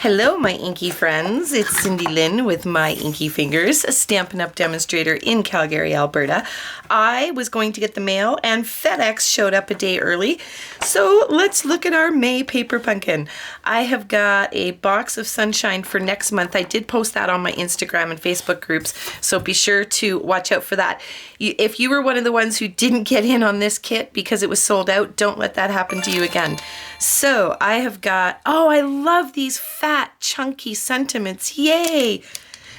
Hello, my inky friends. It's Cindy Lynn with My Inky Fingers, a Stampin' Up! Demonstrator in Calgary, Alberta. I was going to get the mail and FedEx showed up a day early. So let's look at our May paper pumpkin. I have got a box of sunshine for next month. I did post that on my Instagram and Facebook groups, so be sure to watch out for that. If you were one of the ones who didn't get in on this kit because it was sold out, don't let that happen to you again. So I have got, oh, I love these fat, chunky sentiments. Yay!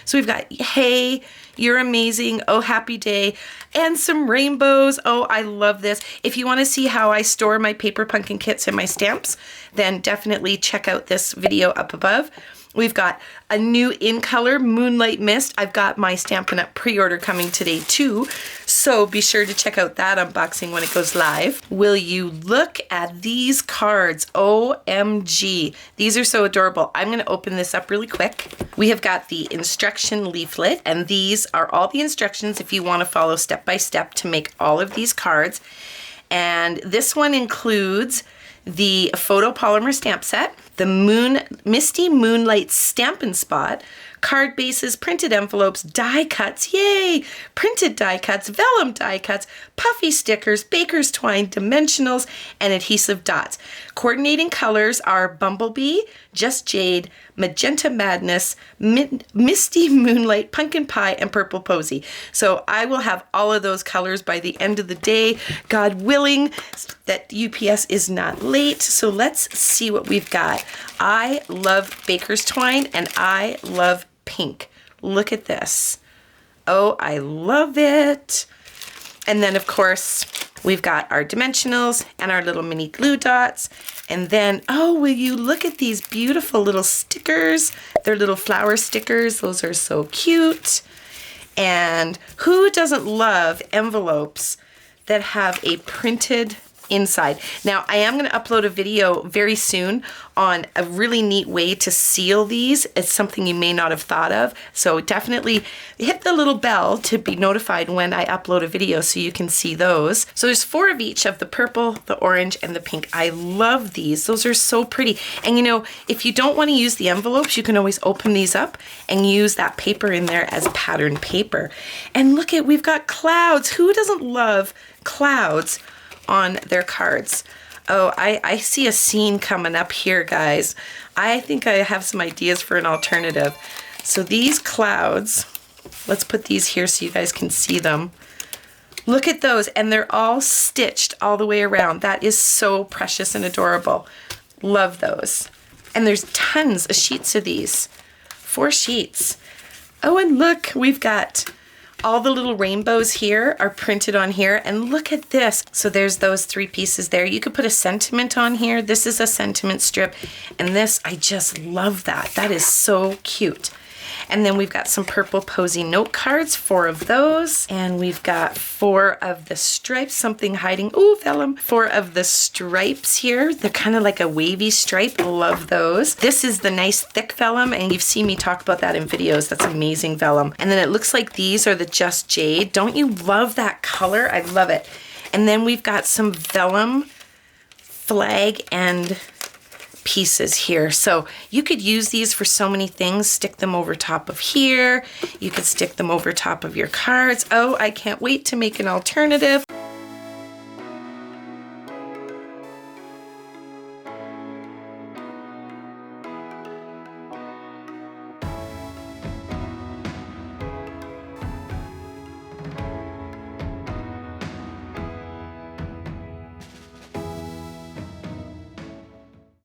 So we've got, hey, you're amazing, oh, happy day, and some rainbows. Oh, I love this. If you want to see how I store my paper pumpkin kits and my stamps, then definitely check out this video up above. We've got a new in color Moonlight Mist. I've got my Stampin' Up! Pre-order coming today too, so be sure to check out that unboxing when it goes live. Will you look at these cards? OMG. These are so adorable. I'm going to open this up really quick. We have got the instruction leaflet, and these are all the instructions if you want to follow step by step to make all of these cards. And this one includes the photopolymer stamp set, the Misty Moonlight Stampin' Spot, card bases, printed envelopes, die cuts, yay! Printed die cuts, vellum die cuts, puffy stickers, baker's twine, dimensionals, and adhesive dots. Coordinating colors are Bumblebee, Just Jade, Magenta Madness, Misty Moonlight, Pumpkin Pie, and Purple Posy. So I will have all of those colors by the end of the day, God willing, that UPS is not late. So let's see what we've got. I love baker's twine and I love pink. Look at this. Oh, I love it. And then of course, we've got our dimensionals and our little mini glue dots. And then, oh, will you look at these beautiful little stickers? They're little flower stickers. Those are so cute. And who doesn't love envelopes that have a printed inside? Now, I am going to upload a video very soon on a really neat way to seal these. It's something you may not have thought of. So definitely hit the little bell to be notified when I upload a video so you can see those. So there's 4 of each of the purple, the orange, and the pink. I love these. Those are so pretty. And you know, if you don't want to use the envelopes, you can always open these up and use that paper in there as pattern paper. And look at, we've got clouds. Who doesn't love clouds on their cards? Oh, I see a scene coming up here, guys. I think I have some ideas for an alternative. So these clouds, let's put these here so you guys can see them. Look at those, and they're all stitched all the way around. That is so precious and adorable. Love those. And there's tons of sheets of these. 4 sheets. Oh, and look, we've got all the little rainbows here are printed on here, and look at this. So there's those 3 pieces there. You could put a sentiment on here. This is a sentiment strip, and this, I just love that. That is so cute. And then we've got some purple posy note cards, 4 of those. And we've got 4 of the stripes, something hiding, ooh, vellum. 4 of the stripes here. They're kind of like a wavy stripe, love those. This is the nice thick vellum, and you've seen me talk about that in videos. That's amazing vellum. And then it looks like these are the Just Jade. Don't you love that color? I love it. And then we've got some vellum flag and pieces here. So you could use these for so many things. Stick them over top of here. You could stick them over top of your cards. Oh, I can't wait to make an alternative.